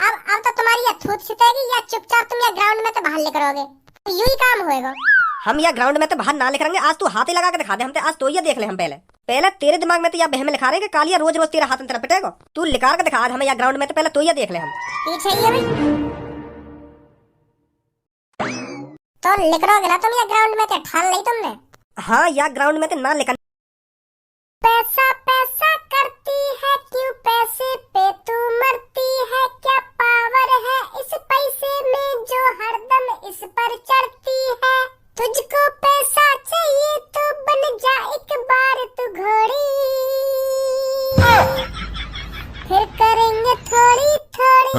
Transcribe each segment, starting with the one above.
अब तो तुम्हारी या थूत छिटेगी या चुपचाप तुम या ग्राउंड में तो बाहर लिख रहोगे। तो यूं ही काम होएगा। हम या ग्राउंड में तो बाहर ना लिख रहेंगे, आज तू हाथ ही लगा के दिखा दे हम आज तो ये देख ले हम पहले पहले तेरे दिमाग में तो या बहम लिखा रहे कि कालिया रोज रोज तेरा हाथ अंतर पिटेगा। तू लिखा के दिखा आज हमें या ग्राउंड में तो पहले तो ये देख ले हम। पीछे ही है भाई तो लिख रहोगे ना तुम या ग्राउंड में तो ठान ली तुमने। हाँ या ग्राउंड में तो ना लिखा। पैसा पैसा करती है क्यों पैसे पे तू मरती है, क्या पावर है इस पैसे में जो हरदम इस पर चढ़ती है। तुझको पैसा चाहिए तो बन जा एक बार तू घोड़ी, फिर करेंगे थोड़ी थोड़ी,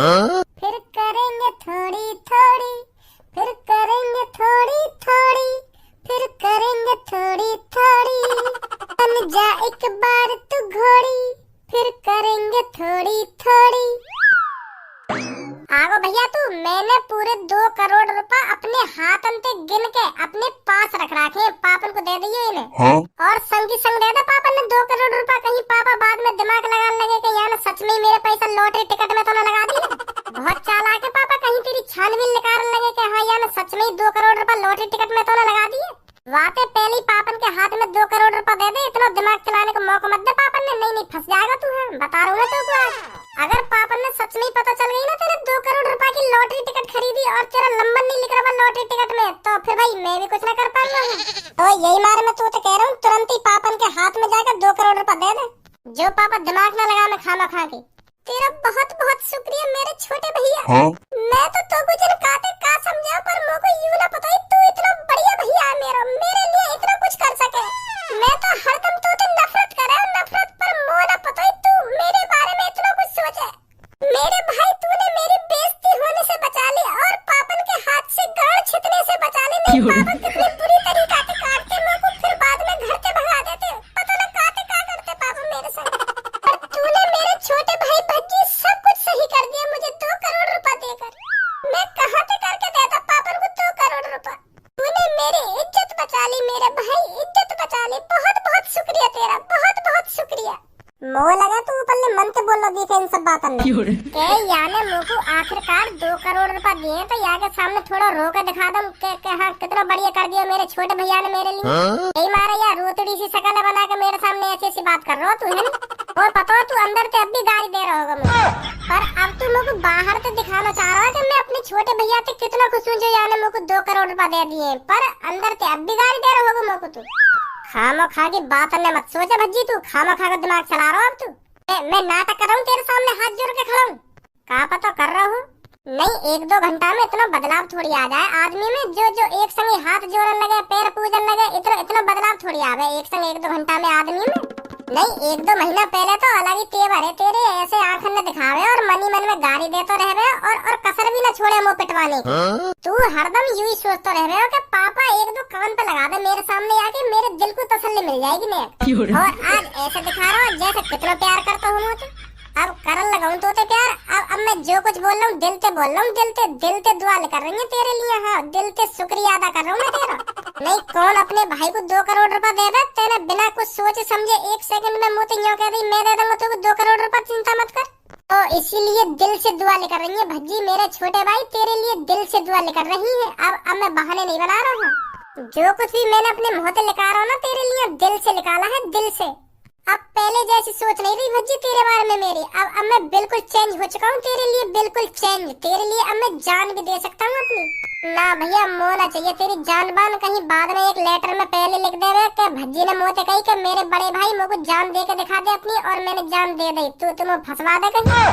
फिर करेंगे थोड़ी थोड़ी, फिर करेंगे थोड़ी थोड़ी, फिर करेंगे थोड़ी थोड़ी। बन जा एक बार तू घोड़ी, फिर करेंगे थोड़ी थोड़ी। आगो भैया तू, मैंने पूरे 2 करोड़ रुपए अपने हाथ अंते गिन के अपने पास रख रखे, पापन को दे दिए इन्हें। हाँ? और संग की संग दे दे पापन ने 2 करोड़ रुपए, कहीं पापा बाद में दिमाग लगाने लगे कि यार सच में मेरे पैसा लॉटरी टिकट में तो न लगा दिए। बहुत चालाक है पापा, कहीं तेरी छानबीन निकालने लगे कि हाँ यार सच में 2 करोड़ रुपए लॉटरी टिकट में तो न लगा दिए। वाते पहले पापन के हाथ में 2 करोड़ रुपए दे दे, इतना दिमाग चलाने का मौका मत दे पापन ने, नहीं फंस जाएगा तू। है बता रहा हूँ मैं तुमको आज, अगर पापन ने सच में पता चल गई ना तेरे 2 करोड़ रुपए की लॉटरी टिकट खरीदी और तेरा नंबर नहीं लिख रहा लॉटरी टिकट में, तो फिर भाई मैं भी कुछ ना कर पाऊंगा। तो यही मारे मैं तो कह रहा हूँ तुरंत ही पापन के हाथ में जाकर 2 करोड़ रुपए दे दे, जो पापा दिमाग न लगा मैं खाना खा के। तेरा बहुत बहुत शुक्रिया मेरे छोटे भैया। हाँ? मैं तो कुछ काते का समझा, पर मुझको यूं ना पता तू इतना बढ़िया भैया है मेरा, मेरे लिए इतना कुछ कर सके। मैं तो हरदम तो नफरत करे, नफरत पर मुझे ना पता तू मेरे बारे में इतना कुछ सोचे। मेरे भाई तूने मेरी बेइज्जती होने से बचा ली और पापन के हाथ से गाड़ छितने से बचा ली। नहीं पापन कितनी बुरी तरीका से काटते मुझको, फिर बाद में घर के भगा देते, पता ना काते का करते पापा मेरे साथ। पर तूने मेरे छोटे भाई भज्जी सब कुछ सही कर दिया, मुझे 2 करोड़ रुपए देकर। मैं कहां से करके देता पापन को 2 करोड़ रुपए। तूने मेरी इज्जत बचा ली मेरे भाई, इज्जत बचा ली। बहुत बहुत शुक्रिया तेरा, बहुत बहुत शुक्रिया। मोह लगा तू ऊपर ले मन से बोल दी इन सब बातों में के याने मुझको आखिरकार 2 करोड़ रुपए दिए तो यहाँ के सामने थोड़ा रो के दिखा दूं के हाँ कितना बढ़िया कर दिया मेरे छोटे भैया ने मेरे लिए। यही मारा यार रोतड़ी सी शकल बना के मेरे सामने ऐसी ऐसी बात कर रहा हो तू, है ना। और पता तू अंदर से अब भी गाली दे रहा होगा मुझे, पर अब तू मुझको बाहर से दिखाना चाह रहा है कि मैं अपने छोटे भैया से कितना खुश हूँ जो याने मुझको 2 करोड़ रुपए दे दिए, पर अंदर से अब भी गाली दे रहा होगा मुझको तू। खामो खा की बात करने मत सोचा भज्जी, तू खामो खा का दिमाग चला रहा हो अब तू। मैं नाटक कर रहा हूँ तेरे सामने हाथ जोड़ के खड़ा हूँ, कहाँ पता कर रहा हूँ। नहीं 1-2 घंटा में इतना बदलाव थोड़ी आ जाए आदमी में, जो एक संग हाथ जोड़ने लगे पैर पूजन लगे, इतना बदलाव थोड़ी आ गए एक संग 1-2 घंटा में आदमी में। नहीं 1-2 महीना पहले तो अलग ही तेवर है तेरे, ऐसे आंखन में दिखावे और मनी मन में गाली देते रहे और कसर भी न छोड़े मुंह पिटवाने की। तू हरदम यूं ही सोचते रहे हो कि पापा 1-2 कान पे लगा दे मेरे सामने आके, मेरे दिल को तसल्ली मिल जाएगी मैं। और आज ऐसे दिखा रहा हूँ जैसे कितना प्यार करता हूँ मुझे। अब करन लगाऊं तो प्यार, अब मैं जो कुछ बोल रहा हूँ दिल से बोल रहा हूँ, दिल से दुआ कर रही है तेरे लिए। हाँ दिल से शुक्रिया अदा कर रहा हूँ मैं तेरा। नहीं कौन अपने भाई को 2 करोड़ रुपए दे दे, तेरे बिना कुछ सोचे समझे 1 सेकंड में मुँह यूं कह दी मैं दे दूंगा तुमको 2 करोड़ रुपए, चिंता मत कर। तो इसीलिए दिल से दुआ कर रही है भज्जी मेरे छोटे भाई, तेरे लिए दिल से दुआ कर रही है। अब मैं बहाने नहीं बना रहा हूँ, जो कुछ भी मैंने अपने मुँह से लिखा रहा हूँ ना तेरे लिए दिल से निकाला है, दिल से। अब पहले जैसी सोच नहीं रही भज्जी तेरे बारे में मेरी, अब मैं बिल्कुल चेंज हो चुका हूँ तेरे लिए, बिल्कुल चेंज। तेरे लिए अब मैं जान भी दे सकता हूँ अपनी। ना भैया मोना चाहिए तेरी जान बान, कहीं बाद में एक लेटर में पहले लिख दे रहे कि भज्जी ने मोते कही कि मेरे बड़े भाई मुझको जान दे के दिखा दे अपनी, और मैंने जान दे दी, तू तुम्हें फंसवा दे कहीं।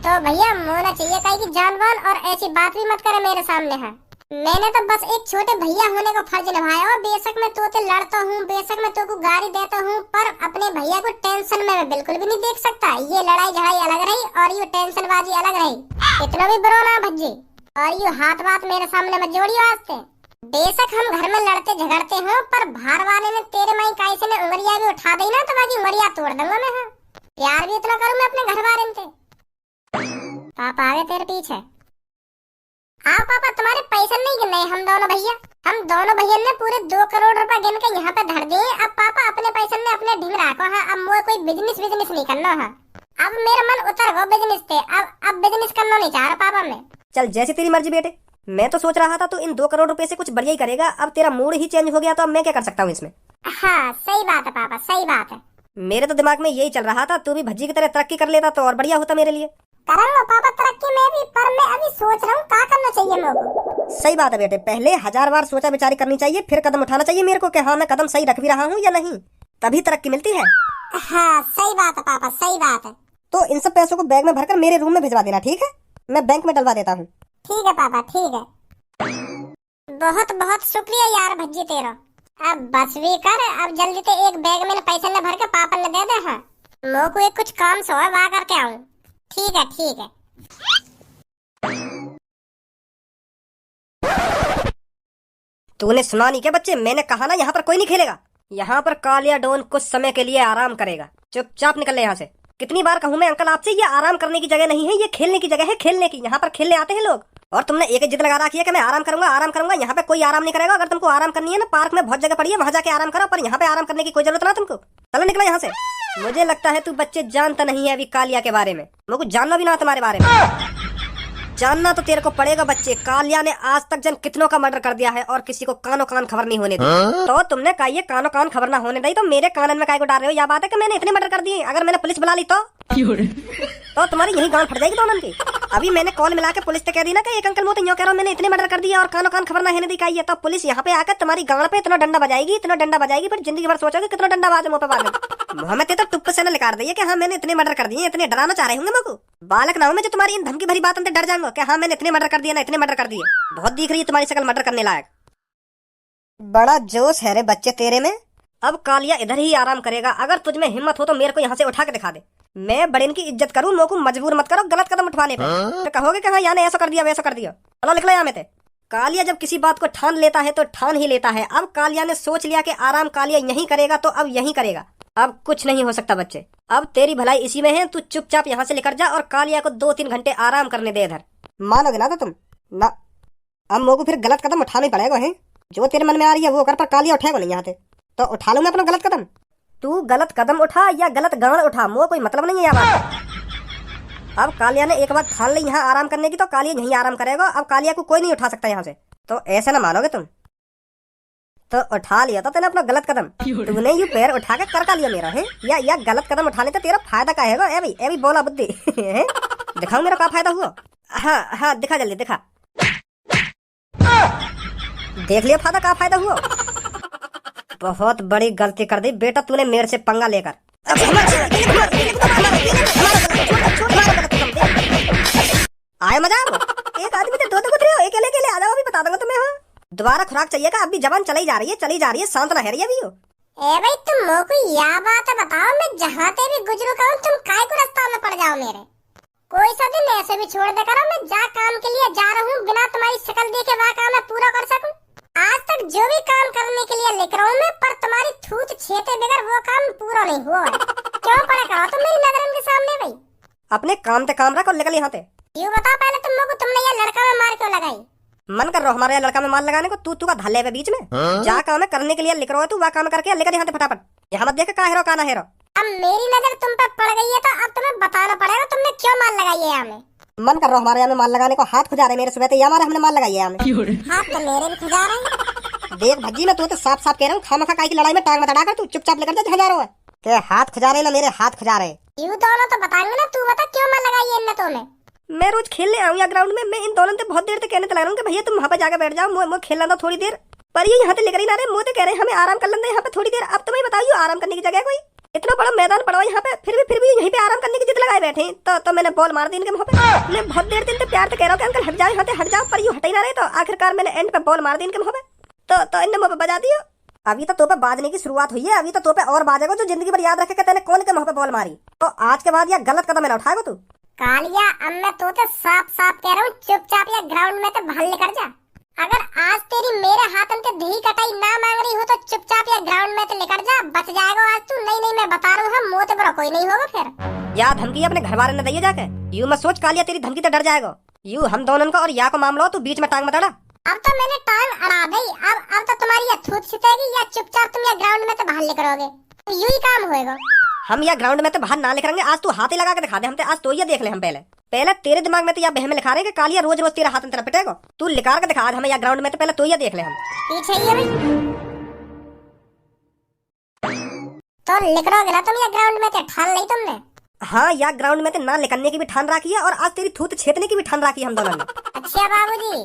तो भैया मोना चाहिए कहीं की जान बान, और ऐसी बात भी मत करे मेरे सामने। है मैंने तो बस एक छोटे भैया होने का फर्ज निभाया, और बेशक मैं तो लड़ता हूँ, बेशक मैं तो को गाली देता हूँ, पर अपने भैया को टेंशन में मैं बिल्कुल भी नहीं देख सकता। ये लड़ाई झड़ाई अलग रही और ये टेंशन बाजी अलग रही, इतना भी बुरा ना भज्जी। और ये हाथ बात मेरे सामने मत जोड़ियो वास्ते। बेशक हम घर में लड़ते झगड़ते हो, पर बाहर वाले ने तेरे माई काई से उंगलियां भी उठा दी ना तो बाकी उंगलियां तोड़ दूंगा मैं। हाँ प्यार भी इतना करूँ मैं अपने घर वाले से। पापा आगे तेरे पीछे। हाँ पापा तुम्हारे पैसे नहीं गिने हम दोनों भैया ने पूरे 2 करोड़ रुपए गिन के यहाँ पे धर दिए। अब पापा अपने पैसे ने अपने ढीम रखो। हाँ अब मुझे कोई बिजनेस नहीं करना है। अब मेरा मन उतर गया बिजनेस पे। अब बिजनेस करना नहीं चाह रहा पापा मैं। चल जैसी तेरी मर्जी बेटे। मैं तो सोच रहा था तू इन 2 करोड़ रुपए से कुछ बढ़िया ही करेगा। अब तेरा मूड ही चेंज हो गया तो अब मैं क्या कर सकता हूँ इसमें। हाँ सही बात है पापा, सही बात है। मेरे तो दिमाग में यही चल रहा था, तू भी भज्जी की तरह तरक्की कर लेता तो और बढ़िया होता मेरे लिए। करूंगा पापा तरक्की मैं भी, पर मैं अभी सोच रहा हूँ क्या करना चाहिए मेरे को। सही बात है बेटे, पहले 1000 बार सोचा विचारी करनी चाहिए, फिर कदम उठाना चाहिए मेरे को कि हाँ मैं कदम सही रख भी रहा हूँ या नहीं, तभी तरक्की मिलती है। हाँ सही बात है पापा, सही बात है। तो इन सब पैसों को बैग में भरकर मेरे रूम में भिजवा देना, ठीक है? मैं बैंक में डलवा देता हूँ। ठीक है पापा, ठीक है। बहुत बहुत शुक्रिया यार भज्जी तेरा। अब बस भी कर, अब जल्दी से एक बैग में पैसे न भर के पापा ने दे दे। हाँ मोह को एक कुछ काम सो है वहाँ करके आऊँ। ठीक है ठीक है। तूने सुना नहीं क्या बच्चे, मैंने कहा ना यहाँ पर कोई नहीं खेलेगा। यहाँ पर कालिया डॉन कुछ समय के लिए आराम करेगा। चुपचाप निकल ले यहाँ से। कितनी बार कहूँ मैं अंकल आपसे, ये आराम करने की जगह नहीं है, ये खेलने की जगह है, खेलने की। यहाँ पर खेलने आते हैं लोग और तुमने एक जिद लगा रखी है कि मैं आराम करूंगा आराम करूंगा। यहाँ पे कोई आराम नहीं करेगा। अगर तुमको आराम करनी है ना, पार्क में बहुत जगह पड़ी है, वहां जाके आराम करो, पर यहाँ पे आराम करने की कोई जरूरत ना तुमको। चलो निकलो यहाँ से। मुझे लगता है तू बच्चे जानता नहीं है अभी कालिया के बारे में। मुझको जानना भी ना तुम्हारे बारे में। जानना तो तेरे को पड़ेगा बच्चे। कालिया ने आज तक जन कितनों का मर्डर कर दिया है और किसी को कानो कान खबर नहीं होने दी। तो तुमने कहा ये कानो कान खबर ना होने दी तो मेरे कानन में काय को डाल रहे हो? या बात है कि मैंने इतने मर्डर कर दिए, अगर मैंने पुलिस बुला ली तो तुम्हारी यही गांड फट जाएगी दोनों की। अभी मैंने कॉल मिला के पुलिस से कह दी ना कि एक अंकल मोती कह रहा हूँ मैंने इतने मर्डर कर दिया और कानो कान खबर ना होने दी चाहिए, तो पुलिस यहाँ पे आकर तुम्हारी गांड पे इतना डंडा बजाएगी, इतना डंडा बजाएगी, फिर जिंदगी भर सोचोगे कितना डंडा बाजे मुंह पे बाजे। मोहम्मद तो टुप्प से न निकाल दिए कि हाँ मैंने इतने मर्डर कर दिए, इतने डराना चाह रहे होंगे मेरे को। बालक ना हूं मैं जो तुम्हारी इन धमकी भरी बातों से डर जाऊंगा कि हाँ मैंने इतने मर्डर कर दिया ना, इतने मर्डर कर दिए। बहुत दिख रही है तुम्हारी शक्ल मर्डर करने लायक। बड़ा जोश है रे बच्चे तेरे में। अब कालिया इधर ही आराम करेगा। अगर तुझ में हिम्मत हो तो मेरे को यहाँ से उठा के दिखा दे। मैं बड़े की इज्जत करूँ, मेरे को मजबूर मत करो गलत कदम उठवाने पे। तो कहोगे कि हाँ यार ने ऐसा कर दिया वैसा कर दिया। चलो निकलो यहाँ में ते। कालिया जब किसी बात को ठान लेता है तो ठान ही लेता है। अब कालिया ने सोच लिया कि आराम कालिया यहीं करेगा तो अब यहीं करेगा। अब कुछ नहीं हो सकता बच्चे, अब तेरी भलाई इसी में है। तू चुपचाप यहाँ से निकल जा और कालिया को 2-3 घंटे आराम करने दे इधर। मानोगे ना तो तुम ना, अब मेरे को फिर गलत कदम उठाना ही पड़ेगा। है जो तेरे मन में आ रही है वो कर, पर कालिया उठेगा नहीं यहाँ से तो उठा लूंगा अपना गलत कदम। तू गलत कदम उठा या गलत गान उठा, मोह कोई मतलब नहीं है यार। अब कालिया ने एक बार ठान ली यहाँ आराम करने की तो कालिया यहीं आराम करेगा। अब कालिया को कोई नहीं उठा सकता यहाँ से, तो ऐसे ना मानोगे तुम। तो उठा लिया था तेने अपना गलत कदम। तूने यू पैर उठा के कर का लिया मेरा है या गलत कदम उठाने से तेरा फायदा क्या है? ए भाई बोला बुद्धि दिखाऊं मेरा क्या फायदा हुआ? हाँ हाँ दिखा जल्दी दिखा। देख लिया फायदा क्या फायदा हुआ? बहुत बड़ी गलती कर दी बेटा तूने मेरे से पंगा लेकर। आए मजा एक आदमी से 2 गुजरे हो, अकेले अकेले आ जाओ, अभी बता दूंगा तुम्हें। हाँ दोबारा खुराक चाहिए का? अभी जबान चली जा रही है, शांत ना है रही अभी। ए भाई तुम मोह को यह बात बताओ, मैं जहाँ ते भी गुजरू का तुम काय को रास्ता में पड़ जाओ मेरे। कोई सा दिन ऐसे भी छोड़ दे करो, मैं जा काम के लिए जा रहा हूँ, बिना तुम्हारी शक्ल देखे वह काम मैं पूरा कर सकूं। आज तक जो भी काम करने के लिए लिख रहा हूँ मैं, पर तुम्हारी थूत छेते बगैर वो काम पूरा नहीं हुआ है। क्यों पड़ा करो तुम मेरी नजर के सामने भाई? अपने काम ते काम रख और निकल यहाँ से। यूँ बताओ पहले तुम लोग तुमने ये लड़का में मार क्यों लगाई? मन कर रहा हमारे यहाँ लड़का में मार लगाने को? तू का धल्ले पे बीच में जा काम है करने के लिए लिख रहा है, तू वह काम करके लेकर यहाँ से फटाफट। यहाँ मत देख का हेरो का ना हेरो। अब मेरी नजर तुम पर पड़ गई है तो अब तुम्हें बताना पड़ेगा तुमने क्यों मार लगाई है यहाँ में। मन कर रहा हमारे यहाँ में माल लगाने को, हाथ खुजा रहे मेरे सुबह हमारे हमने माल लगाई है यहाँ में। हाथ तो मेरे भी खुजा रहे हैं। देख भज्जी मैं तो साफ साफ कह रहा हूँ, खामखा काय की लड़ाई में टांग मत अड़ा कर, तू चुपचाप लेकर जा हजारों है के हाथ खुजा रहे ना मेरे हाथ खुजा रहे। यूँ दोनों तो बताएंगे ना, तू बता क्यों मार लगाई है इन तुम्हें? मैं रोज खेलने आऊँ या ग्राउंड में, मैं इन दोनों से बहुत देर तक कहने लगा रहा हूँ कि भैया तुम वहाँ पे जाकर बैठ जाओ, मुझे खेलना था थोड़ी देर, पर ये यहाँ से लेकर ही ना रहे। मुझे कह रहे हैं हमें आराम कर लेते यहाँ पे थोड़ी देर। अब तुम्हें बताओ आराम करने की जगह कोई इतना बड़ा मैदान पड़ा यहाँ पे, फिर भी यहीं पे आराम करने की जिद लगाए बैठे। तो मैंने बॉल मार दी इनके मुंह पे। मैं बहुत देर दिन से प्यार से कह रहा हूँ कि अंकल हट जाओ यहाँ से हट जाओ, पर यूँ हट ही ना रहे। तो आखिरकार मैंने एंड पे बॉल मार दी इनके मुंह पे, तो इनने मुंह पे बजा दिया। अभी तो पे बाजने की शुरुआत हुई है, अभी तो पे और बाजेगा जो जिंदगी भर याद रखे कि तूने कौन के मुंह पे बॉल मारी। तो आज के बाद यह गलत कदम है ना उठाएगा तू। कालिया अब मैं तो साफ साफ कह रहा हूँ, चुपचाप या ग्राउंड में तो बाहर लेकर जा। अगर आज तेरी मेरे हाथ से धी कटाई ना मांग रही हो तो चुपचाप या ग्राउंड में तो लेकर जा, बच जाएगा आज तू। नहीं मैं बता रहा हूँ, मोह बड़ा कोई नहीं होगा फिर। या धमकी अपने घर वाले ने दी जाके, यूं मत सोच कालिया तेरी धमकी से डर जाएगा। यूं हम दोनों को और या को मामला हो, तू बीच में टांग मत अड़ा। अब तो मैंने टांग अड़ा दी, अब तो तुम्हारी या थूत छितेगी या चुपचाप तुम या ग्राउंड में तो बाहर लेकर आओगे, तो यूं ही काम होएगा। हम या ग्राउंड में तो बाहर ना लिख रहेंगे, आज तू हाथ ही लगा के दिखा दे हमसे, आज तो ये देख ले हम पहले पहले तेरे दिमाग में तो या बहम लिखा रहे कि कालिया रोज रोज तेरा हाथ में तेरा पिटेगा, तू लिखा के दिखा आज हमें या ग्राउंड में तो पहले तो ये देख ले हम। पीछे ही है भाई तो लिख रहोगे ना तुम या ग्राउंड में, तो ठान ली तुमने। हाँ, या ग्राउंड में तो ना निकलने की भी ठान रखी है और आज तेरी थूत छेदने की भी ठान रखी है हम दोनों ने। अच्छा बाबूजी,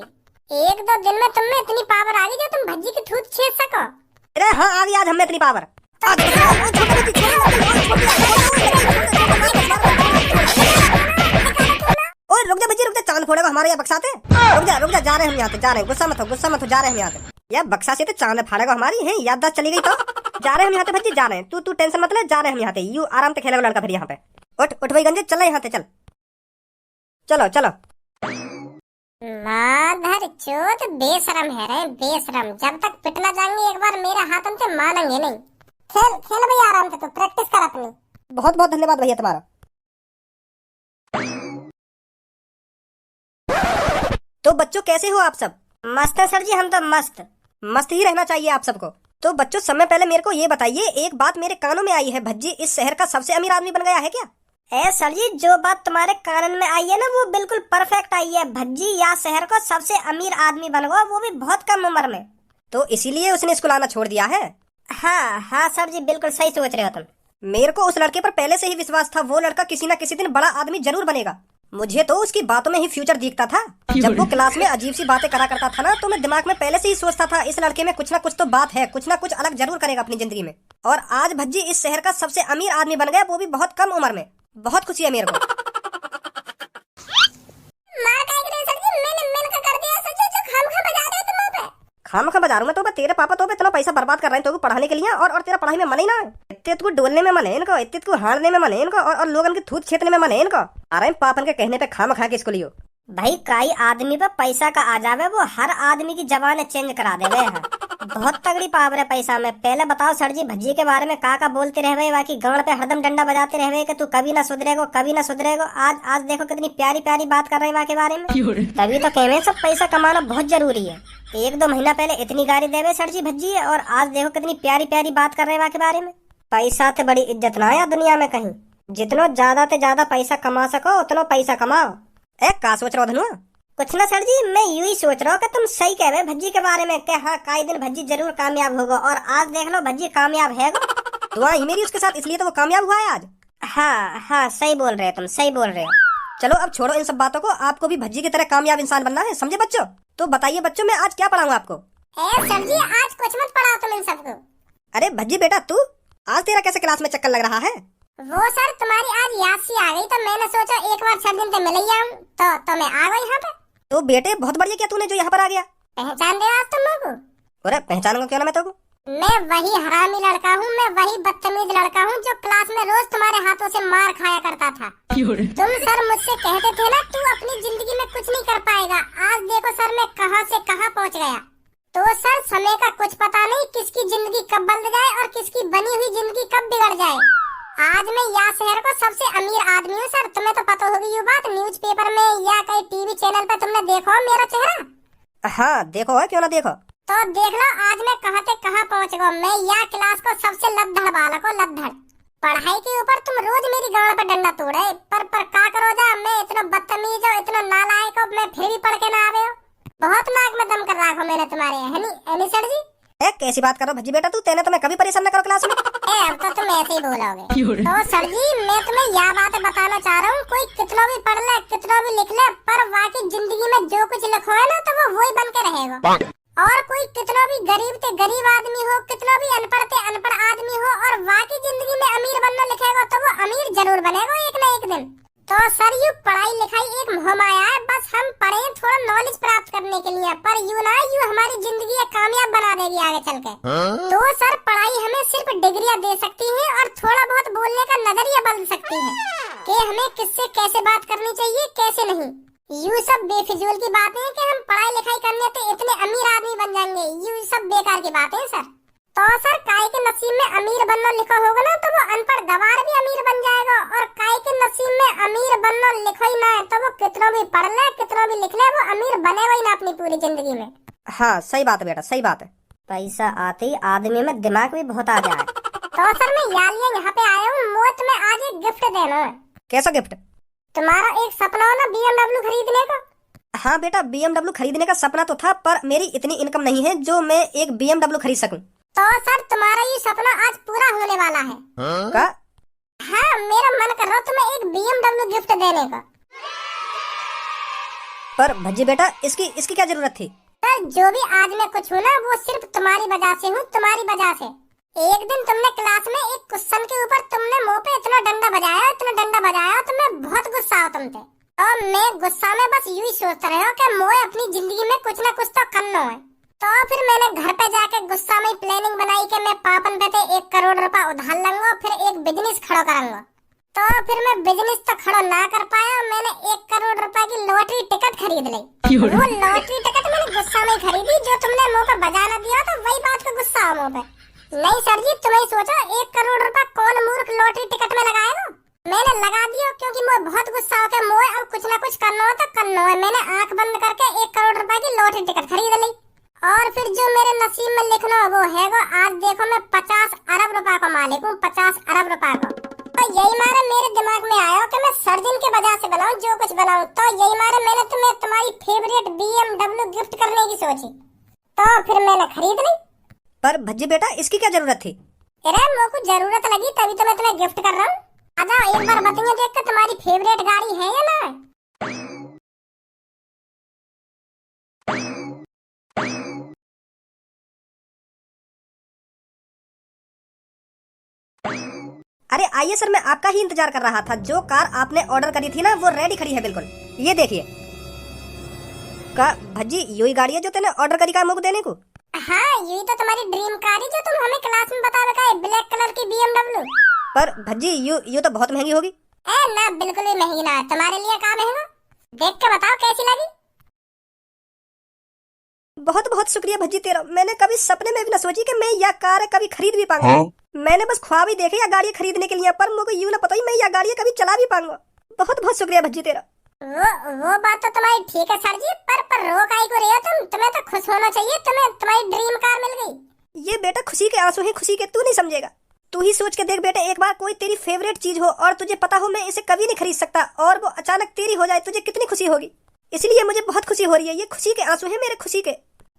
एक दो दिन में तुम में इतनी पावर आ गई जो तुम भज्जी की थूत छेद सको। अरे हाँ, आ गई आज हमें इतनी पावर। ओए रुक जा बच्ची, रुक जा, चांद फोड़ेगा हमारे यहाँ बक्सा से। रुक जा जा रहे हैं हम यहाँ से, जा रहे हैं, गुस्सा मत हो, जा रहे हैं हम यहाँ से। यार बक्सा से तो चांद फाड़ेगा हमारी है, याददाश्त चली गई तो जा रहे हैं हम यहाँ से बच्ची, जा रहे हैं, तू टेंशन मत ले, जा रहे हैं हम यहाँ से, यू आराम से खेलेगा लड़का फिर यहाँ पे। उठ भाई गंजे, चल यहाँ से, चल चलो। माधर चोद बेशरम है रे बेशरम, जब तक पिट ना जाएंगे एक बार मेरे हाथों से मानेंगे नहीं। खेल भैया आराम से, तू प्रैक्टिस कर अपनी। बहुत बहुत धन्यवाद भैया तुम्हारा। तो बच्चों कैसे हो आप सब? मस्त है सर जी, हम तो मस्त ही रहना चाहिए आप सबको। तो बच्चों समय पहले मेरे को ये बताइए, एक बात मेरे कानों में आई है, भज्जी इस शहर का सबसे अमीर आदमी बन गया है क्या? सर जी, जो बात तुम्हारे कानन में आई है ना वो बिल्कुल परफेक्ट आई है। भज्जी या शहर को सबसे अमीर आदमी बन गया, वो भी बहुत कम उम्र में। तो इसीलिए उसने स्कूल आना छोड़ दिया है? हाँ सर जी, बिल्कुल सही सोच रहे हो तुम। मेरे को उस लड़के पर पहले से ही विश्वास था, वो लड़का किसी न किसी दिन बड़ा आदमी जरूर बनेगा। मुझे तो उसकी बातों में ही फ्यूचर दिखता था। जब वो क्लास में अजीब सी बातें करा करता था ना, तो मैं दिमाग में पहले से ही सोचता था इस लड़के में कुछ ना कुछ तो बात है, कुछ ना कुछ अलग जरूर करेगा अपनी जिंदगी में। और आज भज्जी इस शहर का सबसे अमीर आदमी बन गया, वो भी बहुत कम उम्र में। बहुत खुशी है मेरे को। खामखा बजारूंगा तो तेरे पापा तो इतना पैसा बर्बाद कर रहे हैं तो पढ़ाने के लिए, और तेरा पढ़ाई में मन ही ना है। इतने को डोलने में मन है इनको, इतने को हारने में मन है इनको, और लोगन की थूत छेदने में मन है इनको। अरे पापन के कहने पे खामखा के इसको लियो। भाई कई आदमी पे पैसा का आ जावे, वो हर आदमी की जबान चेंज करा देवे है। बहुत तगड़ी पावर है पैसा में। पहले बताओ सर जी, भज्जी के बारे में का बोलते रहे, बाकी गांड पे हरदम डंडा बजाते रहे कि तू कभी ना सुधरेगो। आज देखो कितनी प्यारी प्यारी बात कर रहे हैं के बारे में। तभी तो कह रहे सब पैसा कमाना बहुत जरूरी है। 1-2 महीना पहले इतनी गाली देवे सर जी भज्जी, और आज देखो कितनी प्यारी प्यारी बात कर रहे हैं के बारे में। पैसा तो बड़ी इज्जत ना है दुनिया में कहीं। जितना ज्यादा से ज्यादा पैसा कमा सको उतना पैसा कमाओ। क्या सोच रहा हो धनुआ? कुछ ना सर जी, मैं यूं ही सोच रहा हूँ कि तुम सही कह रहे भज्जी के बारे में कि हाँ कई दिन भज्जी जरूर कामयाब होगा, और आज देख लो भज्जी कामयाब है। दुआ ही मेरी उसके साथ, इसलिए तो वो कामयाब हुआ है आज। हाँ सही बोल रहे हो तुम, सही बोल रहे हो। चलो अब छोड़ो इन सब बातों को, आपको भी भज्जी की तरह कामयाब इंसान बनना है, समझे बच्चों? तो बताइए बच्चों, मैं आज क्या पढ़ाऊँ आपको? सर जी आज कुछ मत पढ़ाओ तुम इन सबको। अरे भज्जी बेटा, तू आज तेरा कैसे क्लास में चक्कर लग रहा है? वो सर तुम्हारी आज याद सी आ गई, तो मैंने सोचा एक बार 6 दिन से मिल ही आऊं, तो मैं आ गई यहाँ पे। तो बेटे बहुत बढ़िया किया तूने जो यहाँ पर आ गया। पहचान दे आज तुम लोगों को? अरे पहचानूंगा क्यों ना मैं तो। मैं वही हरामी लड़का हूँ, मैं वही बदतमीज लड़का हूँ जो क्लास में रोज तुम्हारे हाथों से मार खाया करता था। तुम सर मुझसे कहते थे ना तू अपनी जिंदगी में कुछ नहीं कर पाएगा। आज देखो सर मैं कहाँ से कहाँ पहुँच गया। तो सर समय का कुछ पता नहीं, किसकी जिंदगी कब बदल जाए और किसकी बनी हुई जिंदगी कब बिगड़ जाए। आज मैं या शहर को सबसे अमीर आदमी हूँ सर, तुम्हें तो पता होगी ये बात। न्यूज़पेपर में या कहीं टीवी चैनल पर तुमने देखो मेरा चेहरा? हाँ देखो है, क्यों ना देखो। तो देख लो आज मैं कहाँ से कहाँ पहुँच गया। मैं या क्लास को सबसे लद्दड़ बालक हूँ, लद्दड़। पढ़ाई के ऊपर तुम रोज मेरी गांड पर डंडा तोड़े, पर का करो जा। मैं इतना बदतमीज हूँ, इतना नालायक हूँ, मैं फिर भी पढ़ के ना आवे हो। बहुत नाक में दम कर रहा हूँ मैंने तुम्हारे, है नी सर जी? कैसी बात करो भज्जी बेटा, तू तेने तो मैं कभी परेशान न करो क्लास में। अब तो तुम ऐसे ही बोलोगे। तो सर जी मैं तुम्हें यह बात बताना चाह रहा हूँ, कोई कितना भी पढ़ ले कितना भी लिख ले, पर वाकई जिंदगी में जो कुछ लिखो है ना तो वो वही बन के रहेगा। और कोई कितना भी गरीब ते गरीब आदमी हो, कितना भी अनपढ़ ते अनपढ़ आदमी हो, और वाकई जिंदगी में अमीर बनना लिखेगा तो वो अमीर जरूर बनेगा एक न एक दिन। तो सर यू पढ़ाई लिखाई एक मोहमाया है, बस हम पढ़े थोड़ा नॉलेज प्राप्त करने के लिए, पर यू ना यू हमारी जिंदगी कामयाब बना देगी आगे चल के। तो सर पढ़ाई हमें सिर्फ डिग्रियां दे सकती है और थोड़ा बहुत बोलने का नजरिया बदल सकती है कि हमें किससे कैसे बात करनी चाहिए कैसे नहीं। यू सब बेफिजूल की बातें हैं कि हम पढ़ाई लिखाई करने से इतने अमीर आदमी बन जाएंगे, यू सब बेकार की बातें हैं सर। तो सर काय के नसीब में अमीर बनना लिखा होगा ना तो वो अनपढ़ गवार भी अमीर बन जाएगा, और काय के नसीब में अमीर बनना लिखा ही ना है तो वो कितना भी पढ़ ले कितना भी लिख ले वो अमीर बनेगा ही ना अपनी पूरी जिंदगी में। हाँ सही बात है बेटा, सही बात है। पैसा आते ही आदमी में दिमाग भी बहुत आ जाए। तो सर मैं यार ये यहाँ पे आया हूँ, मैं तुम्हें आज एक गिफ्ट देना है। कैसा गिफ्ट? तुम्हारा एक सपना हो ना BMW खरीदने का। हाँ बेटा, BMW खरीदने का सपना तो था, पर मेरी इतनी इनकम नहीं है जो मैं एक BMW खरीद सकूं। तो सर तुम्हारा ये सपना आज पूरा होने वाला है। का? हाँ, मेरा मन कर रहा है तुम्हें एक BMW गिफ्ट देने का। पर भज्जी बेटा, इसकी क्या जरूरत थी? सर जो भी आज मैं कुछ हूँ ना, वो सिर्फ तुम्हारी वजह से हूँ, तुम्हारी वजह से। एक दिन तुमने क्लास में एक क्वेश्चन के ऊपर तुमने मुंह पे इतना डंडा बजाया, तो मैं बहुत गुस्सा हुआ तुम पे। और मैं गुस्सा में बस यूं ही सोचता रहा कि मैं अपनी जिंदगी में कुछ ना कुछ तो करना है। तो फिर मैंने घर पे जाके गुस्सा में प्लानिंग बनाई कि मैं पापन पे 1 करोड़ रुपया उधार लूंगा, फिर एक बिजनेस खड़ा करूंगा। तो फिर मैं बिजनेस तो खड़ा ना कर पाया, मैंने 1 करोड़ रुपए की लॉटरी टिकट खरीद ली। वो लॉटरी टिकट मैंने गुस्सा में खरीदी, जो तुमने मुंह पे बजाना दिया तो वही बात का गुस्सा हुआ मुंह पे। नहीं सर जी, तुम्हें सोचा 1 करोड़ रुपए कौन मूर्ख लॉटरी टिकट में लगाएगा? मैंने लगा दिया क्योंकि मुझे बहुत गुस्सा हो गया, मुझे अब कुछ ना कुछ करना हो तो करना है। मैंने आंख बंद करके 1 करोड़ रुपए की लॉटरी टिकट खरीद ली। और फिर जो मेरे नसीब में लिखना वो है वो, आज देखो मैं 50 अरब रुपए का मालिक हूँ, 50 अरब रुपए का। तो यही मारे मेरे दिमाग में आया कि मैं सर्जन के वजह से बनाऊं जो कुछ बनाऊं। तो यही मारे मैंने तुम्हें तुम्हारी फेवरेट BMW गिफ्ट करने की सोची, तो फिर मैंने खरीद ली। पर भज्जी बेटा, इसकी क्या जरूरत थी? अरे मेरे को जरूरत लगी तभी तो मैं तुम्हें गिफ्ट कर रहा हूँ। आजा एक बार बताइए देख के तुम्हारी फेवरेट गाड़ी है या ना? अरे आइए सर, मैं आपका ही इंतजार कर रहा था। जो कार आपने ऑर्डर करी थी ना, वो रेडी खड़ी है बिल्कुल। ये देखिए। का भज्जी, यही गाड़ी है जो तूने ऑर्डर करी का मुझे देने को? हाँ, यही तो तुम्हारी ड्रीम कार है जो तुम हमें क्लास में बता रखा है, ब्लैक कलर की BMW। पर भज्जी, यू तो बहुत महंगी होगी। ना, बिल्कुल भी महंगी ना है। तुम्हारे लिए क्या महंगा? देख के बताओ कैसी लगी। बहुत बहुत शुक्रिया भज्जी तेरा। मैंने कभी सपने में भी न सोची कि मैं यह कार कभी खरीद भी पाऊंगा। मैंने बस ख्वाब ही देखे या गाड़ी खरीदने के लिए, पर मुझे यूं ना पता ही मैं यह गाड़ी कभी चला भी पाऊंगा। बहुत बहुत शुक्रिया भज्जी तेरा। वो बात तो तुम्हारी ठीक है सर जी, पर रो काहे को रही हो तुम? तुम्हें तो खुश होना चाहिए, तुम्हें तुम्हारी ड्रीम कार मिल गई। ये बेटा खुशी के आंसू हैं, खुशी के। तू नहीं समझेगा। तू ही सोच के देख बेटा, एक बार कोई तेरी फेवरेट चीज हो और तुझे पता हो मैं इसे कभी नहीं खरीद सकता, और वो अचानक तेरी हो जाए, तुझे कितनी खुशी होगी। इसलिए मुझे बहुत खुशी हो रही है। ये खुशी के आंसू हैं मेरे, खुशी के।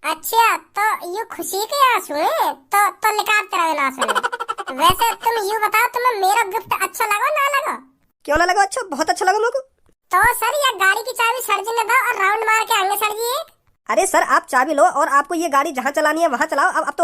अच्छा, तो ये खुशी के आंसू हैं? तो निकालते रहो आंसू। वैसे तुम यूं बताओ, तुम्हें मेरा गिफ्ट अच्छा लगा ना लगा? क्यों ना लगा? अच्छा, बहुत अच्छा लगा मुझको। तो सर ये गाड़ी की चाबी सर जी ने दो और राउंड मार के आएंगे सर जी एक। अरे सर, आप चाबी लो और आपको ये गाड़ी जहाँ चलानी है वहाँ चलाओ। अब तो